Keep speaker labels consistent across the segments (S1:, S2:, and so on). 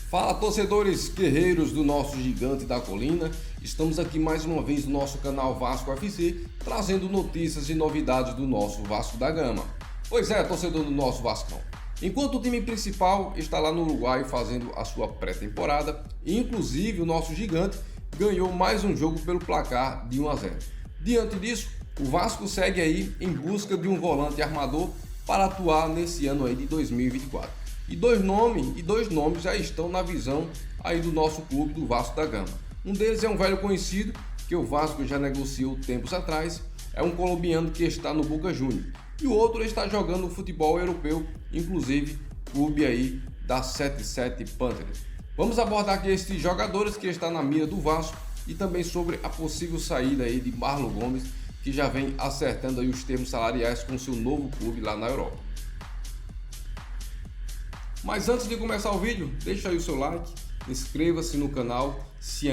S1: Fala, torcedores guerreiros do nosso gigante da colina. Estamos aqui mais uma vez no nosso canal Vasco FC, trazendo notícias e novidades do nosso Vasco da Gama. Pois é, torcedor do nosso Vascão. Enquanto o time principal está lá no Uruguai fazendo a sua pré-temporada, inclusive o nosso gigante ganhou mais um jogo pelo placar de 1-0. Diante disso, o Vasco segue aí em busca de um volante armador para atuar nesse ano aí de 2024. E dois nomes já estão na visão aí do nosso clube do Vasco da Gama. Um deles é um velho conhecido que o Vasco já negociou tempos atrás, é um colombiano que está no Boca Juniors. E o outro está jogando futebol europeu, inclusive clube aí da 77 Panthers. Vamos abordar aqui esses jogadores que estão na mira do Vasco e também sobre a possível saída aí de Marlon Gomes, que já vem acertando aí os termos salariais com seu novo clube lá na Europa. Mas antes de começar o vídeo, deixa aí o seu like, inscreva-se no canal se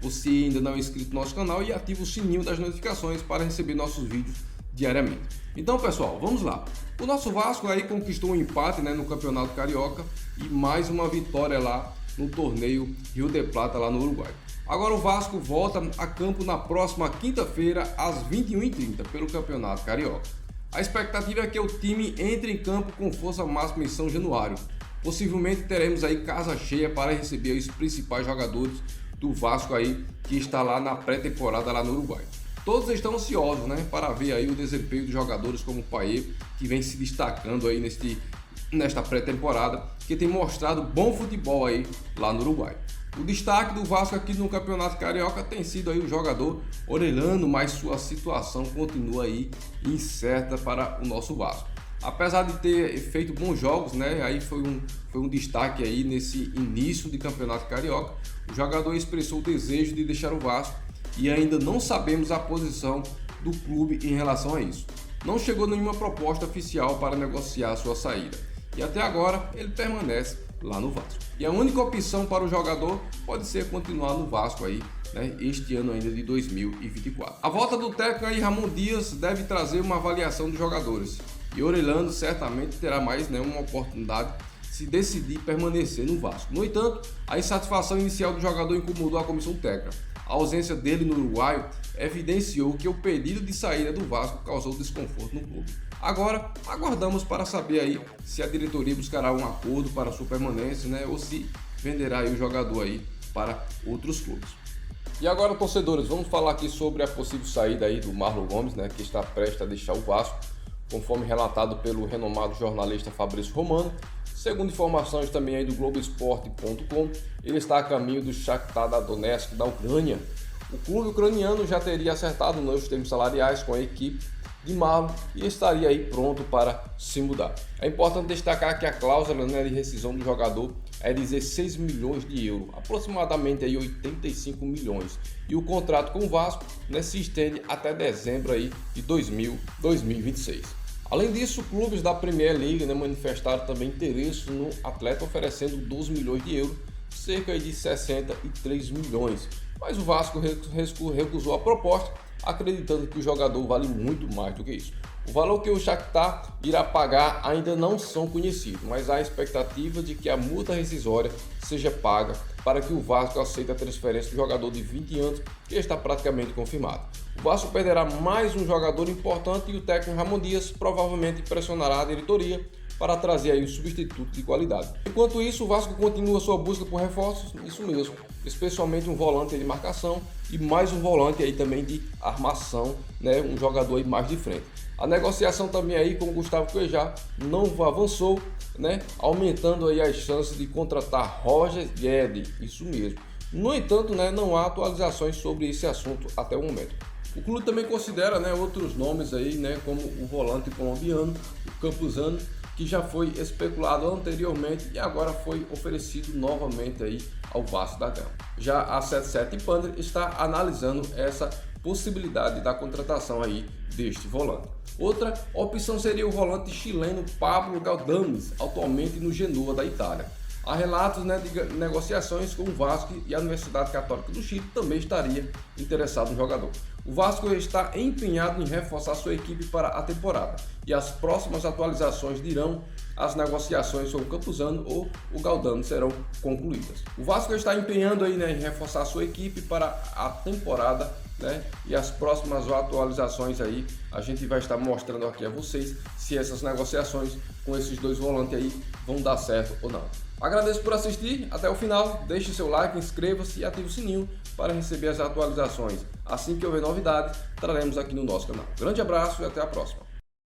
S1: você ainda não é inscrito no nosso canal e ativa o sininho das notificações para receber nossos vídeos diariamente. Então, pessoal, vamos lá. O nosso Vasco aí conquistou um empate, no Campeonato Carioca e mais uma vitória lá no torneio Rio de Plata lá no Uruguai. Agora o Vasco volta a campo na próxima quinta-feira às 21h30 pelo Campeonato Carioca. A expectativa é que o time entre em campo com força máxima em São Januário. Possivelmente teremos aí casa cheia para receber os principais jogadores do Vasco aí que está lá na pré-temporada lá no Uruguai. Todos estão ansiosos, para ver aí o desempenho dos jogadores como o Payet, que vem se destacando aí nesta pré-temporada, que tem mostrado bom futebol aí lá no Uruguai. O destaque do Vasco aqui no Campeonato Carioca tem sido aí o jogador Orellano, mas sua situação continua aí incerta para o nosso Vasco. Apesar de ter feito bons jogos, aí foi um destaque aí nesse início de Campeonato Carioca. O jogador expressou o desejo de deixar o Vasco e ainda não sabemos a posição do clube em relação a isso. Não chegou nenhuma proposta oficial para negociar a sua saída e até agora ele permanece lá no Vasco. E a única opção para o jogador pode ser continuar no Vasco aí, este ano ainda de 2024. A volta do técnico aí, Ramon Dias, deve trazer uma avaliação dos jogadores. E Orellano certamente terá mais uma oportunidade se decidir permanecer no Vasco. No entanto, a insatisfação inicial do jogador incomodou a comissão técnica. A ausência dele no Uruguai evidenciou que o pedido de saída do Vasco causou desconforto no clube. Agora, aguardamos para saber aí se a diretoria buscará um acordo para sua permanência, ou se venderá aí o jogador aí para outros clubes. E agora, torcedores, vamos falar aqui sobre a possível saída aí do Marlon Gomes, que está prestes a deixar o Vasco, conforme relatado pelo renomado jornalista Fabrício Romano. Segundo informações também aí do Globoesporte.com, ele está a caminho do Shakhtar Donetsk da Ucrânia. O clube ucraniano já teria acertado os termos salariais com a equipe de Marlon e estaria aí pronto para se mudar. É importante destacar que a cláusula de rescisão do jogador é 16 milhões de euros, aproximadamente aí 85 milhões. E o contrato com o Vasco se estende até dezembro aí de 2026. Além disso, clubes da Premier League manifestaram também interesse no atleta, oferecendo 12 milhões de euros, cerca de 63 milhões. Mas o Vasco recusou a proposta, acreditando que o jogador vale muito mais do que isso. O valor que o Shakhtar irá pagar ainda não são conhecidos, mas há a expectativa de que a multa rescisória seja paga para que o Vasco aceite a transferência do jogador de 20 anos, que está praticamente confirmado. O Vasco perderá mais um jogador importante e o técnico Ramon Dias provavelmente pressionará a diretoria para trazer aí um substituto de qualidade. Enquanto isso, o Vasco continua sua busca por reforços, isso mesmo, especialmente um volante de marcação e mais um volante aí também de armação, um jogador aí mais de frente. A negociação também aí com o Gustavo Cuejá não avançou, aumentando aí as chances de contratar Roger Guedes, isso mesmo. No entanto, não há atualizações sobre esse assunto até o momento. O clube também considera outros nomes aí, como o volante colombiano, o Campuzano, que já foi especulado anteriormente e agora foi oferecido novamente aí ao Vasco da Gama. Já a 77 Panthers está analisando essa possibilidade da contratação aí deste volante. Outra opção seria o volante chileno Pablo Galdames, atualmente no Genoa da Itália. Há relatos de negociações com o Vasco e a Universidade Católica do Chile também estaria interessado no jogador. O Vasco está empenhado em reforçar sua equipe para a temporada e as próximas atualizações dirão as negociações sobre o Campuzano ou o Galdano serão concluídas. O Vasco está empenhando aí, né, em reforçar a sua equipe para a temporada, né, e as próximas atualizações aí a gente vai estar mostrando aqui a vocês se essas negociações com esses dois volantes aí vão dar certo ou não. Agradeço por assistir até o final, deixe seu like, inscreva-se e ative o sininho para receber as atualizações. Assim que houver novidades, traremos aqui no nosso canal. Grande abraço e até a próxima.